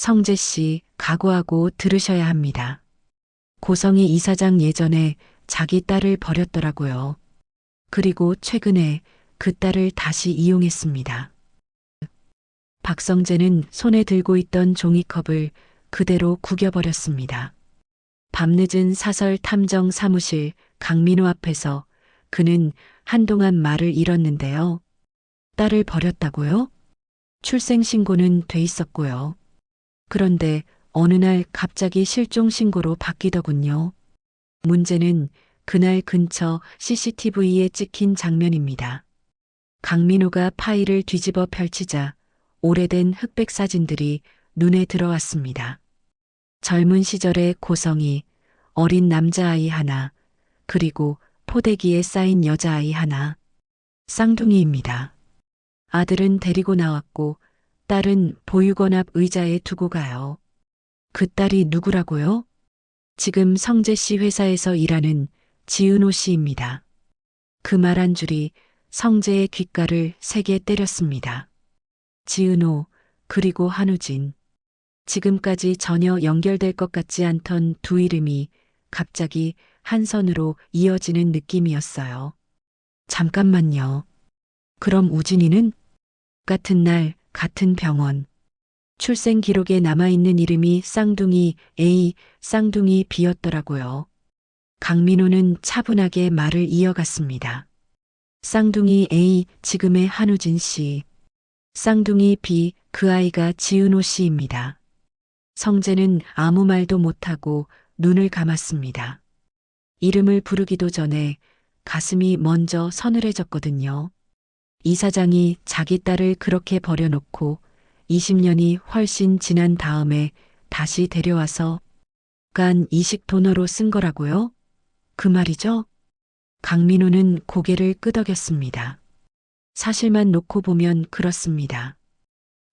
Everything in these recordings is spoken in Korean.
성재 씨, 각오하고 들으셔야 합니다. 고성희 이사장 예전에 자기 딸을 버렸더라고요. 그리고 최근에 그 딸을 다시 이용했습니다. 박성재는 손에 들고 있던 종이컵을 그대로 구겨버렸습니다. 밤늦은 사설 탐정 사무실 강민호 앞에서 그는 한동안 말을 잃었는데요. 딸을 버렸다고요? 출생신고는 돼 있었고요. 그런데 어느 날 갑자기 실종신고로 바뀌더군요. 문제는 그날 근처 CCTV에 찍힌 장면입니다. 강민호가 파일을 뒤집어 펼치자 오래된 흑백 사진들이 눈에 들어왔습니다. 젊은 시절의 고성이, 어린 남자아이 하나, 그리고 포대기에 쌓인 여자아이 하나. 쌍둥이입니다. 아들은 데리고 나왔고 딸은 보육원 앞 의자에 두고 가요. 그 딸이 누구라고요? 지금 성재 씨 회사에서 일하는 지은호 씨입니다. 그 말 한 줄이 성재의 귓가를 세게 때렸습니다. 지은호, 그리고 한우진. 지금까지 전혀 연결될 것 같지 않던 두 이름이 갑자기 한 선으로 이어지는 느낌이었어요. 잠깐만요. 그럼 우진이는? 같은 날, 같은 병원. 출생 기록에 남아있는 이름이 쌍둥이 A, 쌍둥이 B였더라고요. 강민호는 차분하게 말을 이어갔습니다. 쌍둥이 A, 지금의 한우진 씨. 쌍둥이 B, 그 아이가 지은호 씨입니다. 성재는 아무 말도 못하고 눈을 감았습니다. 이름을 부르기도 전에 가슴이 먼저 서늘해졌거든요. 이 사장이 자기 딸을 그렇게 버려놓고 20년이 훨씬 지난 다음에 다시 데려와서 간 이식 도너로 쓴 거라고요? 그 말이죠? 강민호는 고개를 끄덕였습니다. 사실만 놓고 보면 그렇습니다.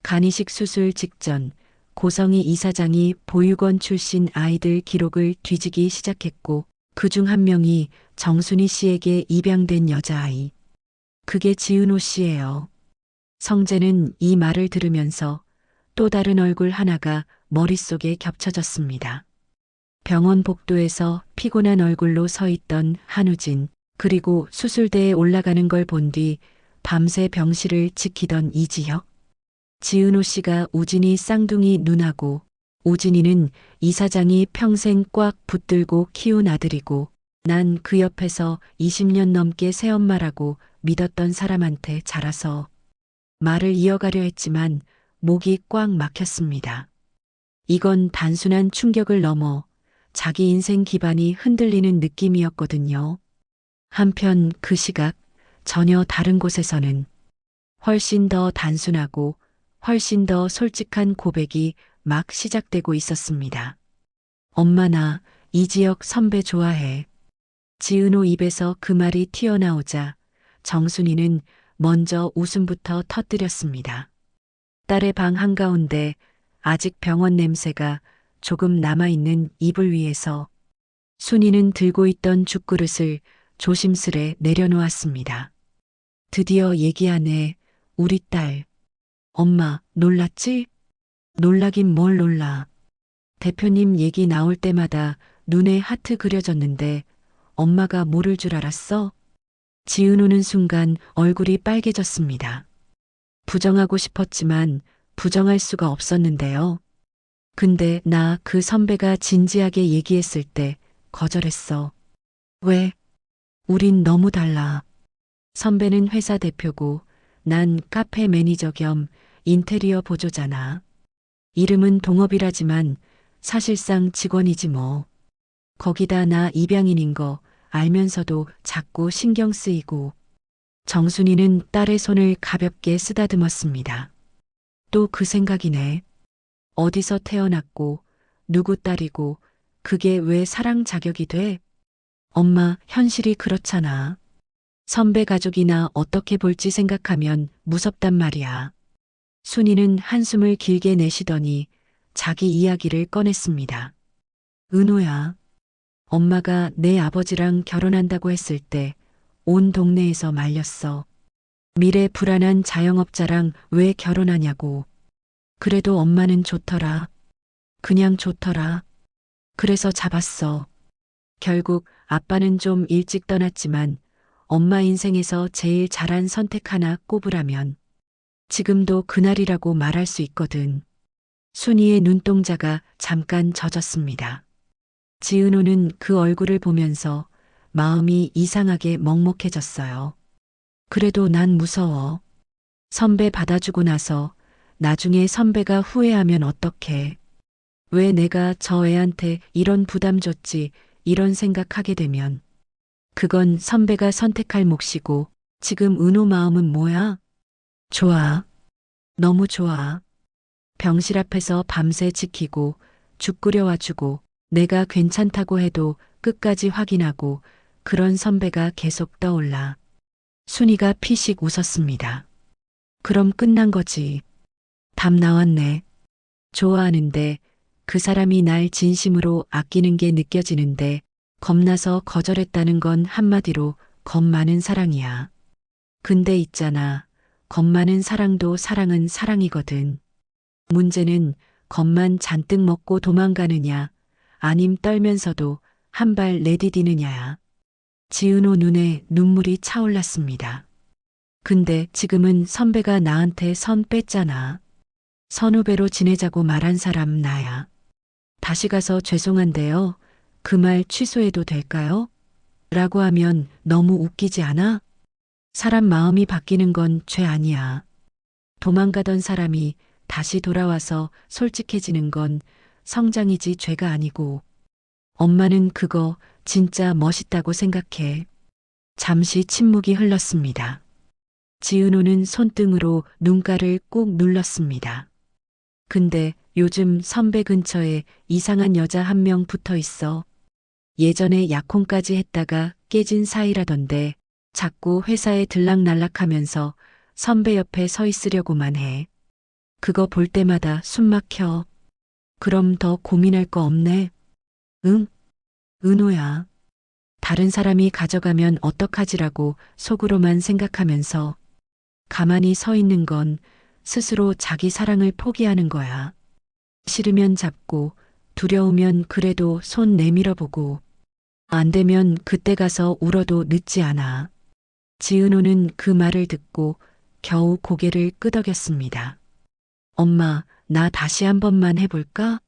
간이식 수술 직전 고성희 이사장이 보육원 출신 아이들 기록을 뒤지기 시작했고 그중 한 명이 정순희 씨에게 입양된 여자아이. 그게 지은호 씨예요. 성재는 이 말을 들으면서 또 다른 얼굴 하나가 머릿속에 겹쳐졌습니다. 병원 복도에서 피곤한 얼굴로 서 있던 한우진, 그리고 수술대에 올라가는 걸 본 뒤 밤새 병실을 지키던 이지혁. 지은호 씨가 우진이 쌍둥이 누나고 우진이는 이 사장이 평생 꽉 붙들고 키운 아들이고 난 그 옆에서 20년 넘게 새엄마라고 믿었던 사람한테 자라서 말을 이어가려 했지만 목이 꽉 막혔습니다. 이건 단순한 충격을 넘어 자기 인생 기반이 흔들리는 느낌이었거든요. 한편 그 시각 전혀 다른 곳에서는 훨씬 더 단순하고 훨씬 더 솔직한 고백이 막 시작되고 있었습니다. 엄마 나 이지혁 선배 좋아해. 지은호 입에서 그 말이 튀어나오자 정순이는 먼저 웃음부터 터뜨렸습니다. 딸의 방 한가운데 아직 병원 냄새가 조금 남아있는 이불 위에서 순이는 들고 있던 죽그릇을 조심스레 내려놓았습니다. 드디어 얘기하네, 우리 딸. 엄마, 놀랐지? 놀라긴 뭘 놀라. 대표님 얘기 나올 때마다 눈에 하트 그려졌는데 엄마가 모를 줄 알았어? 지은호는 순간 얼굴이 빨개졌습니다. 부정하고 싶었지만 부정할 수가 없었는데요. 근데 나 그 선배가 진지하게 얘기했을 때 거절했어. 왜? 우린 너무 달라. 선배는 회사 대표고 난 카페 매니저 겸 인테리어 보조잖아. 이름은 동업이라지만 사실상 직원이지 뭐. 거기다 나 입양인인 거 알면서도 자꾸 신경 쓰이고. 정순이는 딸의 손을 가볍게 쓰다듬었습니다. 또 그 생각이네. 어디서 태어났고 누구 딸이고 그게 왜 사랑 자격이 돼? 엄마, 현실이 그렇잖아. 선배 가족이나 어떻게 볼지 생각하면 무섭단 말이야. 순이는 한숨을 길게 내쉬더니 자기 이야기를 꺼냈습니다. 은호야, 엄마가 내 아버지랑 결혼한다고 했을 때 온 동네에서 말렸어. 미래 불안한 자영업자랑 왜 결혼하냐고. 그래도 엄마는 좋더라. 그냥 좋더라. 그래서 잡았어. 결국 아빠는 좀 일찍 떠났지만 엄마 인생에서 제일 잘한 선택 하나 꼽으라면 지금도 그날이라고 말할 수 있거든. 순이의 눈동자가 잠깐 젖었습니다. 지은호는 그 얼굴을 보면서 마음이 이상하게 먹먹해졌어요. 그래도 난 무서워. 선배 받아주고 나서 나중에 선배가 후회하면 어떡해. 왜 내가 저 애한테 이런 부담 줬지, 이런 생각하게 되면. 그건 선배가 선택할 몫이고 지금 은호 마음은 뭐야? 좋아. 너무 좋아. 병실 앞에서 밤새 지키고 죽 끓여와주고 내가 괜찮다고 해도 끝까지 확인하고 그런 선배가 계속 떠올라. 순이가 피식 웃었습니다. 그럼 끝난 거지. 답 나왔네. 좋아하는데 그 사람이 날 진심으로 아끼는 게 느껴지는데 겁나서 거절했다는 건 한마디로 겁 많은 사랑이야. 근데 있잖아. 겁 많은 사랑도 사랑은 사랑이거든. 문제는 겁만 잔뜩 먹고 도망가느냐, 아님 떨면서도 한 발 내디디느냐야. 지은호 눈에 눈물이 차올랐습니다. 근데 지금은 선배가 나한테 선 뺐잖아. 선후배로 지내자고 말한 사람 나야. 다시 가서 죄송한데요. 그 말 취소해도 될까요? 라고 하면 너무 웃기지 않아? 사람 마음이 바뀌는 건 죄 아니야. 도망가던 사람이 다시 돌아와서 솔직해지는 건 성장이지 죄가 아니고. 엄마는 그거 진짜 멋있다고 생각해. 잠시 침묵이 흘렀습니다. 지은호는 손등으로 눈가를 꾹 눌렀습니다. 근데 요즘 선배 근처에 이상한 여자 한 명 붙어 있어. 예전에 약혼까지 했다가 깨진 사이라던데 자꾸 회사에 들락날락하면서 선배 옆에 서 있으려고만 해. 그거 볼 때마다 숨 막혀. 그럼 더 고민할 거 없네. 응? 은호야. 다른 사람이 가져가면 어떡하지라고 속으로만 생각하면서 가만히 서 있는 건 스스로 자기 사랑을 포기하는 거야. 싫으면 잡고 두려우면 그래도 손 내밀어 보고 안 되면 그때 가서 울어도 늦지 않아. 지은호는 그 말을 듣고 겨우 고개를 끄덕였습니다. 엄마, 나 다시 한 번만 해볼까?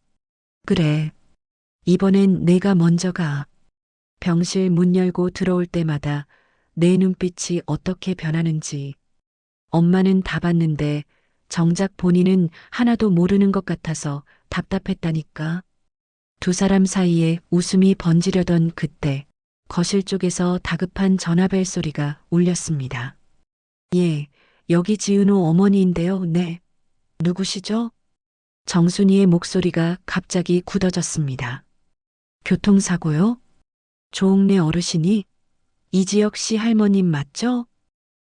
그래. 이번엔 내가 먼저 가. 병실 문 열고 들어올 때마다 내 눈빛이 어떻게 변하는지. 엄마는 다 봤는데 정작 본인은 하나도 모르는 것 같아서 답답했다니까. 두 사람 사이에 웃음이 번지려던 그때 거실 쪽에서 다급한 전화벨 소리가 울렸습니다. 예, 여기 지은호 어머니인데요. 네. 누구시죠? 정순이의 목소리가 갑자기 굳어졌습니다. 교통사고요? 조옥래 어르신이? 이지혁 씨 할머님 맞죠?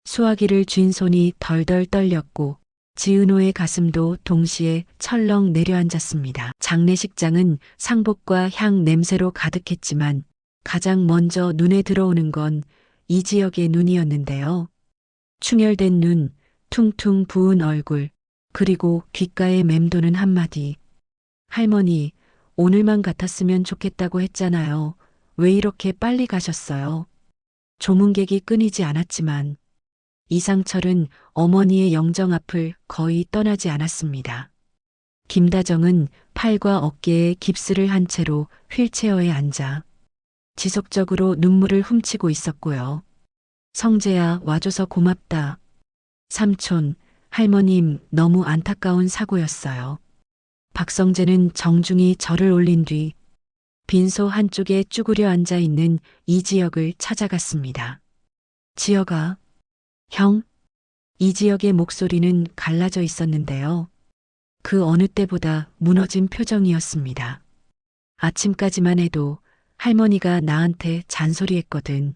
수화기를 쥔 손이 덜덜 떨렸고 지은호의 가슴도 동시에 철렁 내려앉았습니다. 장례식장은 상복과 향 냄새로 가득했지만 가장 먼저 눈에 들어오는 건 이지혁의 눈이었는데요. 충혈된 눈, 퉁퉁 부은 얼굴, 그리고 귓가에 맴도는 한마디. 할머니, 오늘만 같았으면 좋겠다고 했잖아요. 왜 이렇게 빨리 가셨어요? 조문객이 끊이지 않았지만 이상철은 어머니의 영정 앞을 거의 떠나지 않았습니다. 김다정은 팔과 어깨에 깁스를 한 채로 휠체어에 앉아 지속적으로 눈물을 훔치고 있었고요. 성재야, 와줘서 고맙다. 삼촌, 할머님, 너무 안타까운 사고였어요. 박성재는 정중히 절을 올린 뒤 빈소 한쪽에 쭈그려 앉아 있는 이지혁을 찾아갔습니다. 지혁아, 형? 이지혁의 목소리는 갈라져 있었는데요. 그 어느 때보다 무너진 표정이었습니다. 아침까지만 해도 할머니가 나한테 잔소리했거든.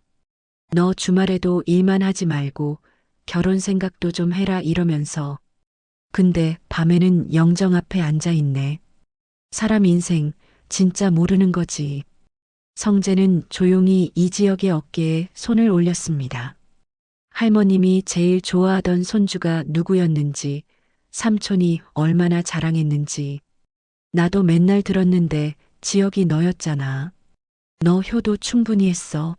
너 주말에도 일만 하지 말고 결혼 생각도 좀 해라 이러면서. 근데 밤에는 영정 앞에 앉아 있네. 사람 인생 진짜 모르는 거지. 성재는 조용히 이지혁의 어깨에 손을 올렸습니다. 할머님이 제일 좋아하던 손주가 누구였는지, 삼촌이 얼마나 자랑했는지, 나도 맨날 들었는데 지역이 너였잖아. 너 효도 충분히 했어.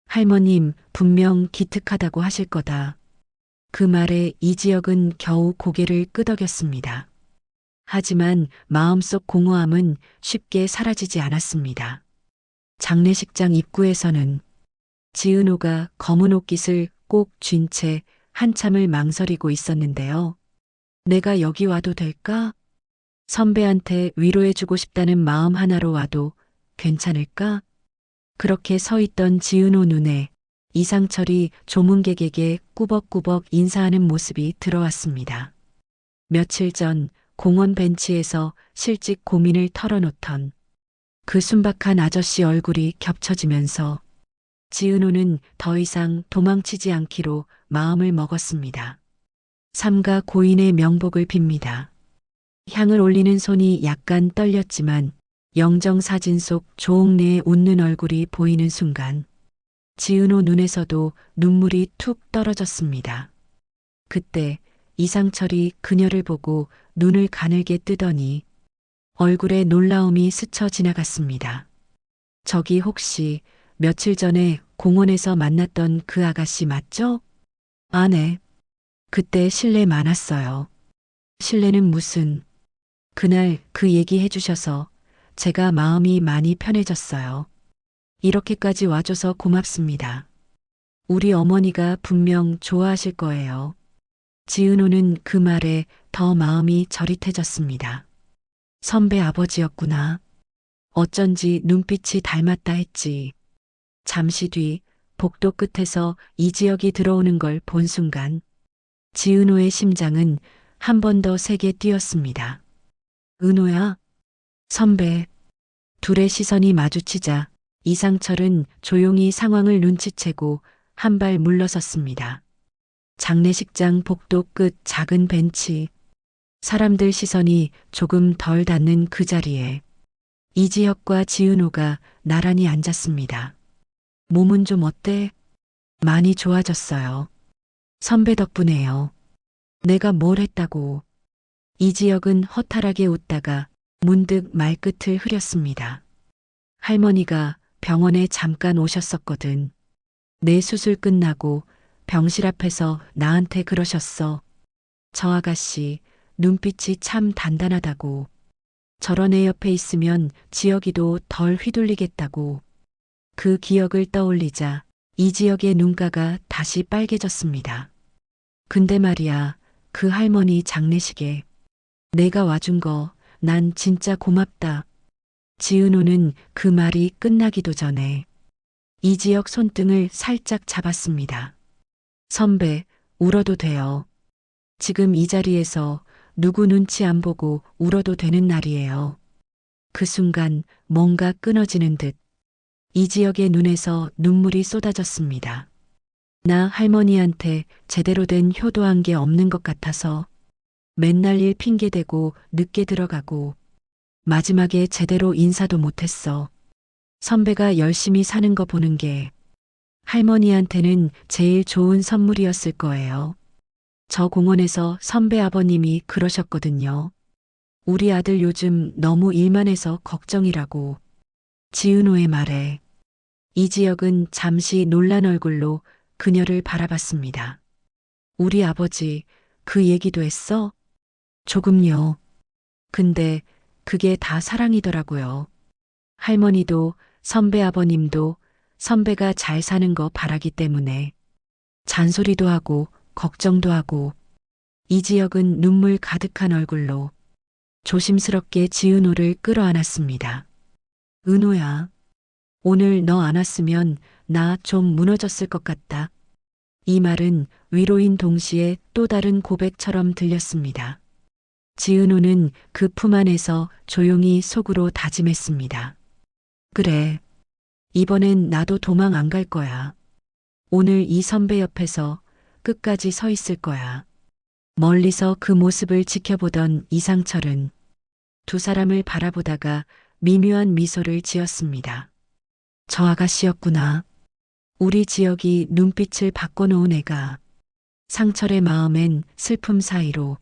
할머님 분명 기특하다고 하실 거다. 그 말에 이지혁은 겨우 고개를 끄덕였습니다. 하지만 마음속 공허함은 쉽게 사라지지 않았습니다. 장례식장 입구에서는 지은호가 검은 옷깃을 꼭 쥔 채 한참을 망설이고 있었는데요. 내가 여기 와도 될까? 선배한테 위로해주고 싶다는 마음 하나로 와도 괜찮을까? 그렇게 서 있던 지은호 눈에 이상철이 조문객에게 꾸벅꾸벅 인사하는 모습이 들어왔습니다. 며칠 전 공원 벤치에서 실직 고민을 털어놓던 그 순박한 아저씨 얼굴이 겹쳐지면서 지은호는 더 이상 도망치지 않기로 마음을 먹었습니다. 삼가 고인의 명복을 빕니다. 향을 올리는 손이 약간 떨렸지만 영정사진 속 조옥래의 웃는 얼굴이 보이는 순간 지은호 눈에서도 눈물이 툭 떨어졌습니다. 그때 이상철이 그녀를 보고 눈을 가늘게 뜨더니 얼굴에 놀라움이 스쳐 지나갔습니다. 저기 혹시 며칠 전에 공원에서 만났던 그 아가씨 맞죠? 아, 네. 그때 실례 많았어요. 실례는 무슨. 그날 그 얘기 해주셔서 제가 마음이 많이 편해졌어요. 이렇게까지 와줘서 고맙습니다. 우리 어머니가 분명 좋아하실 거예요. 지은호는 그 말에 더 마음이 저릿해졌습니다. 선배 아버지였구나. 어쩐지 눈빛이 닮았다 했지. 잠시 뒤 복도 끝에서 이지혁이 들어오는 걸 본 순간 지은호의 심장은 한 번 더 세게 뛰었습니다. 은호야, 선배. 둘의 시선이 마주치자 이상철은 조용히 상황을 눈치채고 한 발 물러섰습니다. 장례식장 복도 끝 작은 벤치. 사람들 시선이 조금 덜 닿는 그 자리에 이지혁과 지은호가 나란히 앉았습니다. 몸은 좀 어때? 많이 좋아졌어요. 선배 덕분에요. 내가 뭘 했다고. 이지혁은 허탈하게 웃다가 문득 말끝을 흐렸습니다. 할머니가 병원에 잠깐 오셨었거든. 내 수술 끝나고 병실 앞에서 나한테 그러셨어. 저 아가씨 눈빛이 참 단단하다고. 저런 애 옆에 있으면 지혁이도 덜 휘둘리겠다고. 그 기억을 떠올리자 이지혁의 눈가가 다시 빨개졌습니다. 근데 말이야, 그 할머니 장례식에 내가 와준 거 난 진짜 고맙다. 지은호는 그 말이 끝나기도 전에 이지혁 손등을 살짝 잡았습니다. 선배, 울어도 돼요. 지금 이 자리에서 누구 눈치 안 보고 울어도 되는 날이에요. 그 순간 뭔가 끊어지는 듯 이지혁의 눈에서 눈물이 쏟아졌습니다. 나 할머니한테 제대로 된 효도한 게 없는 것 같아서 맨날 일 핑계대고 늦게 들어가고 마지막에 제대로 인사도 못했어. 선배가 열심히 사는 거 보는 게 할머니한테는 제일 좋은 선물이었을 거예요. 저 공원에서 선배 아버님이 그러셨거든요. 우리 아들 요즘 너무 일만 해서 걱정이라고. 지은호의 말에 이지혁은 잠시 놀란 얼굴로 그녀를 바라봤습니다. 우리 아버지 그 얘기도 했어? 조금요. 근데 그게 다 사랑이더라고요. 할머니도 선배 아버님도 선배가 잘 사는 거 바라기 때문에 잔소리도 하고 걱정도 하고. 이지혁은 눈물 가득한 얼굴로 조심스럽게 지은호를 끌어안았습니다. 은호야, 오늘 너 안 왔으면 나 좀 무너졌을 것 같다. 이 말은 위로인 동시에 또 다른 고백처럼 들렸습니다. 지은호는 그 품 안에서 조용히 속으로 다짐했습니다. 그래, 이번엔 나도 도망 안 갈 거야. 오늘 이 선배 옆에서 끝까지 서 있을 거야. 멀리서 그 모습을 지켜보던 이상철은 두 사람을 바라보다가 미묘한 미소를 지었습니다. 저 아가씨였구나. 우리 지혁이 눈빛을 바꿔놓은 애가. 상철의 마음엔 슬픔 사이로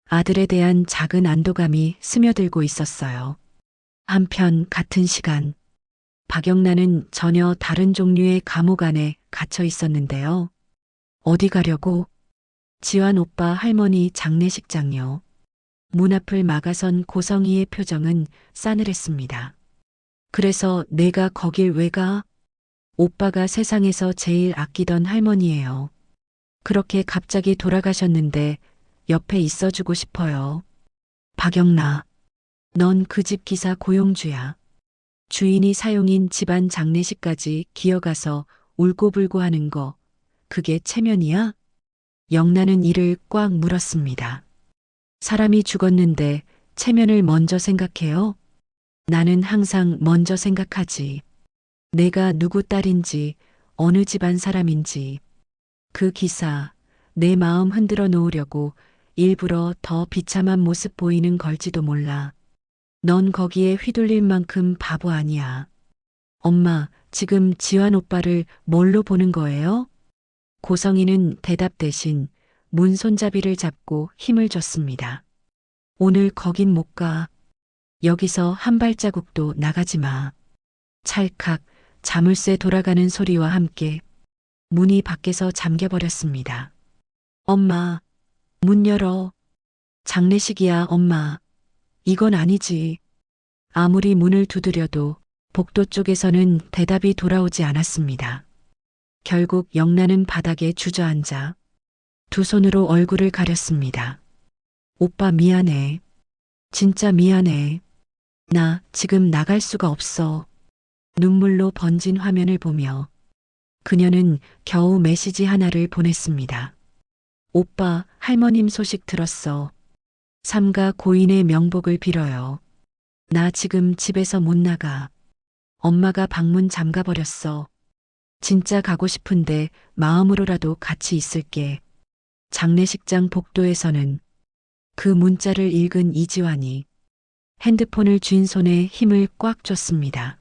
아들에 대한 작은 안도감이 스며들고 있었어요. 한편 같은 시간, 박영란은 전혀 다른 종류의 감옥 안에 갇혀 있었는데요. 어디 가려고? 지환 오빠 할머니 장례식장요. 문 앞을 막아선 고성이의 표정은 싸늘했습니다. 그래서 내가 거길 왜 가? 오빠가 세상에서 제일 아끼던 할머니예요. 그렇게 갑자기 돌아가셨는데 옆에 있어주고 싶어요. 박영나, 넌 그 집 기사 고용주야. 주인이 사용인 집안 장례식까지 기어가서 울고불고 하는 거, 그게 체면이야? 영란은 이를 꽉 물었습니다. 사람이 죽었는데 체면을 먼저 생각해요? 나는 항상 먼저 생각하지. 내가 누구 딸인지, 어느 집안 사람인지. 그 기사, 내 마음 흔들어 놓으려고 일부러 더 비참한 모습 보이는 걸지도 몰라. 넌 거기에 휘둘릴 만큼 바보 아니야. 엄마, 지금 지환 오빠를 뭘로 보는 거예요? 고성이는 대답 대신 문 손잡이를 잡고 힘을 줬습니다. 오늘 거긴 못 가. 여기서 한 발자국도 나가지 마. 찰칵 자물쇠 돌아가는 소리와 함께 문이 밖에서 잠겨버렸습니다. 엄마, 문 열어. 장례식이야, 엄마. 이건 아니지. 아무리 문을 두드려도 복도 쪽에서는 대답이 돌아오지 않았습니다. 결국 영란은 바닥에 주저앉아 두 손으로 얼굴을 가렸습니다. 오빠 미안해. 진짜 미안해. 나 지금 나갈 수가 없어. 눈물로 번진 화면을 보며 그녀는 겨우 메시지 하나를 보냈습니다. 오빠, 할머님 소식 들었어. 삼가 고인의 명복을 빌어요. 나 지금 집에서 못 나가. 엄마가 방문 잠가버렸어. 진짜 가고 싶은데 마음으로라도 같이 있을게. 장례식장 복도에서는 그 문자를 읽은 이지환이 핸드폰을 쥔 손에 힘을 꽉 줬습니다.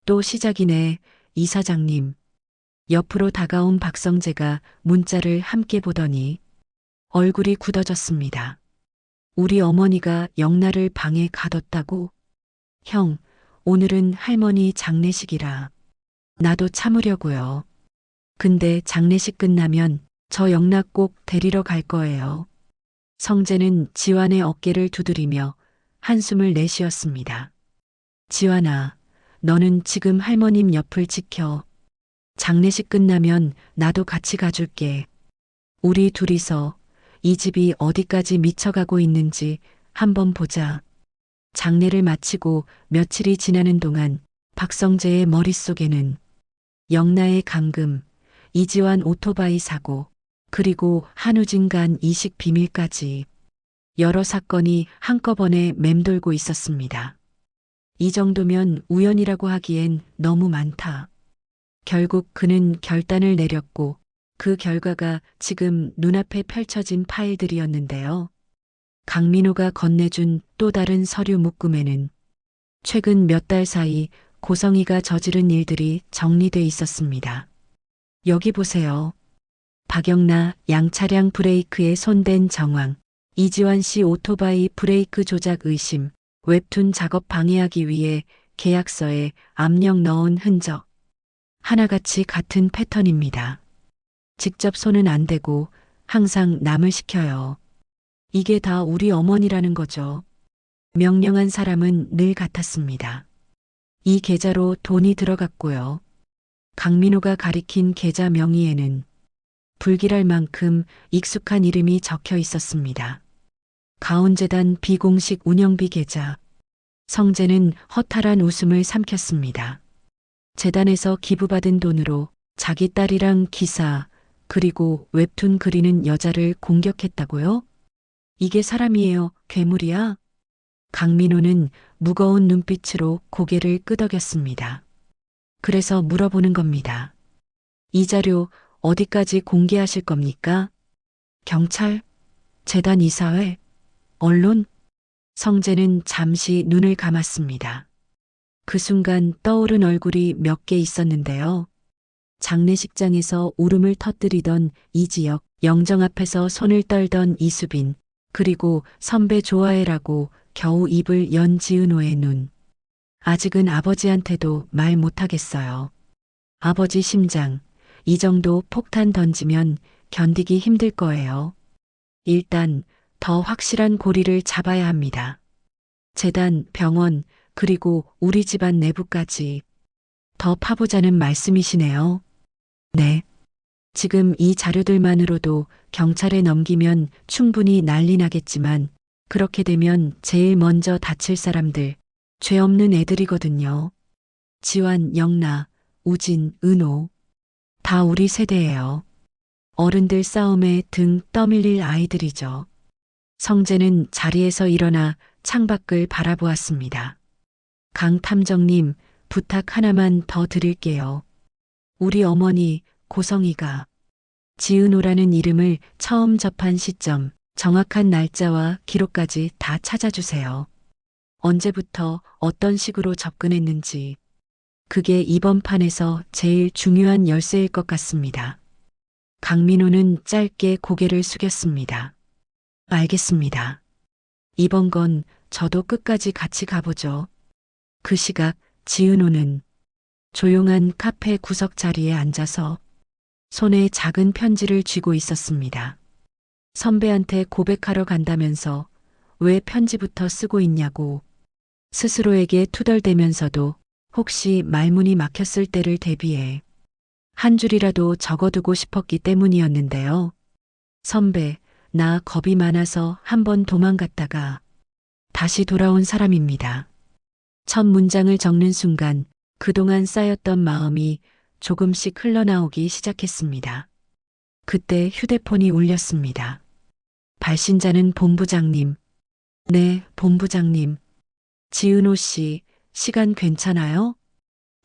또 시작이네, 이사장님. 옆으로 다가온 박성재가 문자를 함께 보더니 얼굴이 굳어졌습니다. 우리 어머니가 영나를 방에 가뒀다고? 형, 오늘은 할머니 장례식이라. 나도 참으려고요. 근데 장례식 끝나면 저 영나 꼭 데리러 갈 거예요. 성재는 지환의 어깨를 두드리며 한숨을 내쉬었습니다. 지환아, 너는 지금 할머님 옆을 지켜. 장례식 끝나면 나도 같이 가줄게. 우리 둘이서 이 집이 어디까지 미쳐가고 있는지 한번 보자. 장례를 마치고 며칠이 지나는 동안 박성재의 머릿속에는 영나의 감금, 이지환 오토바이 사고, 그리고 한우진 간 이식 비밀까지 여러 사건이 한꺼번에 맴돌고 있었습니다. 이 정도면 우연이라고 하기엔 너무 많다. 결국 그는 결단을 내렸고 그 결과가 지금 눈앞에 펼쳐진 파일들이었는데요. 강민호가 건네준 또 다른 서류 묶음에는 최근 몇 달 사이 고성이가 저지른 일들이 정리돼 있었습니다. 여기 보세요. 박영나 양차량 브레이크에 손댄 정황, 이지환 씨 오토바이 브레이크 조작 의심, 웹툰 작업 방해하기 위해 계약서에 압력 넣은 흔적. 하나같이 같은 패턴입니다. 직접 손은 안 대고 항상 남을 시켜요. 이게 다 우리 어머니라는 거죠. 명령한 사람은 늘 같았습니다. 이 계좌로 돈이 들어갔고요. 강민호가 가리킨 계좌 명의에는 불길할 만큼 익숙한 이름이 적혀 있었습니다. 가온재단 비공식 운영비 계좌. 성재는 허탈한 웃음을 삼켰습니다. 재단에서 기부받은 돈으로 자기 딸이랑 기사, 그리고 웹툰 그리는 여자를 공격했다고요? 이게 사람이에요, 괴물이야? 강민호는 무거운 눈빛으로 고개를 끄덕였습니다. 그래서 물어보는 겁니다. 이 자료 어디까지 공개하실 겁니까? 경찰? 재단 이사회? 언론? 성재는 잠시 눈을 감았습니다. 그 순간 떠오른 얼굴이 몇 개 있었는데요. 장례식장에서 울음을 터뜨리던 이지혁, 영정 앞에서 손을 떨던 이수빈, 그리고 선배 좋아해라고 겨우 입을 연 지은호의 눈. 아직은 아버지한테도 말 못하겠어요. 아버지 심장, 이 정도 폭탄 던지면 견디기 힘들 거예요. 일단 더 확실한 고리를 잡아야 합니다. 재단, 병원, 그리고 우리 집안 내부까지 더 파보자는 말씀이시네요. 네. 지금 이 자료들만으로도 경찰에 넘기면 충분히 난리 나겠지만 그렇게 되면 제일 먼저 다칠 사람들, 죄 없는 애들이거든요. 지환, 영나, 우진, 은호. 다 우리 세대예요. 어른들 싸움에 등 떠밀릴 아이들이죠. 성재는 자리에서 일어나 창밖을 바라보았습니다. 강 탐정님, 부탁 하나만 더 드릴게요. 우리 어머니 고성이가 지은호라는 이름을 처음 접한 시점, 정확한 날짜와 기록까지 다 찾아주세요. 언제부터 어떤 식으로 접근했는지. 그게 이번 판에서 제일 중요한 열쇠일 것 같습니다. 강민호는 짧게 고개를 숙였습니다. 알겠습니다. 이번 건 저도 끝까지 같이 가보죠. 그 시각 지은호는 조용한 카페 구석 자리에 앉아서 손에 작은 편지를 쥐고 있었습니다. 선배한테 고백하러 간다면서 왜 편지부터 쓰고 있냐고 스스로에게 투덜대면서도 혹시 말문이 막혔을 때를 대비해 한 줄이라도 적어두고 싶었기 때문이었는데요. 선배, 나 겁이 많아서 한번 도망갔다가 다시 돌아온 사람입니다. 첫 문장을 적는 순간 그동안 쌓였던 마음이 조금씩 흘러나오기 시작했습니다. 그때 휴대폰이 울렸습니다. 발신자는 본부장님. 네, 본부장님. 지은호 씨, 시간 괜찮아요?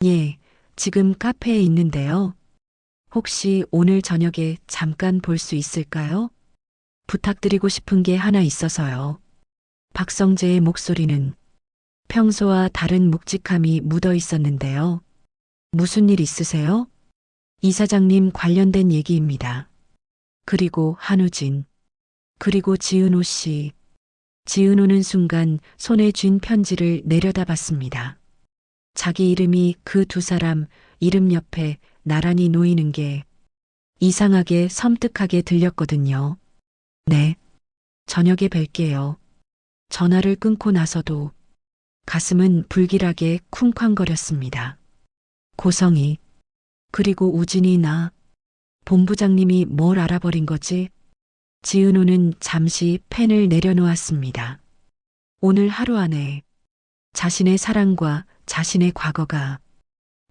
예, 지금 카페에 있는데요. 혹시 오늘 저녁에 잠깐 볼 수 있을까요? 부탁드리고 싶은 게 하나 있어서요. 박성재의 목소리는 평소와 다른 묵직함이 묻어 있었는데요. 무슨 일 있으세요? 이사장님 관련된 얘기입니다. 그리고 한우진. 그리고 지은호 씨. 지은호는 순간 손에 쥔 편지를 내려다봤습니다. 자기 이름이 그 두 사람 이름 옆에 나란히 놓이는 게 이상하게 섬뜩하게 들렸거든요. 네. 저녁에 뵐게요. 전화를 끊고 나서도 가슴은 불길하게 쿵쾅거렸습니다. 고성이, 그리고 우진이 나, 본부장님이 뭘 알아버린 거지? 지은호는 잠시 펜을 내려놓았습니다. 오늘 하루 안에 자신의 사랑과 자신의 과거가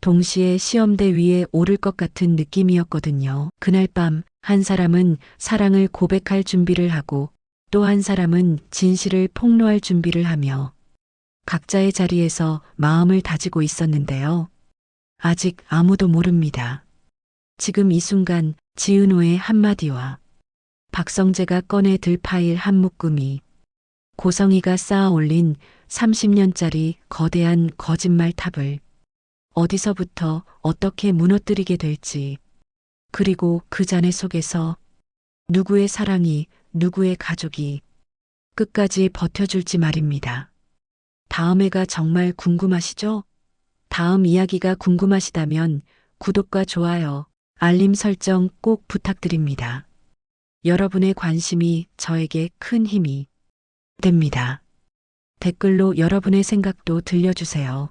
동시에 시험대 위에 오를 것 같은 느낌이었거든요. 그날 밤 한 사람은 사랑을 고백할 준비를 하고 또 한 사람은 진실을 폭로할 준비를 하며 각자의 자리에서 마음을 다지고 있었는데요. 아직 아무도 모릅니다. 지금 이 순간 지은호의 한마디와 박성재가 꺼내 들 파일 한 묶음이 고성이가 쌓아 올린 30년짜리 거대한 거짓말 탑을 어디서부터 어떻게 무너뜨리게 될지, 그리고 그 잔해 속에서 누구의 사랑이, 누구의 가족이 끝까지 버텨줄지 말입니다. 다음 회가 정말 궁금하시죠? 다음 이야기가 궁금하시다면 구독과 좋아요, 알림 설정 꼭 부탁드립니다. 여러분의 관심이 저에게 큰 힘이 됩니다. 댓글로 여러분의 생각도 들려주세요.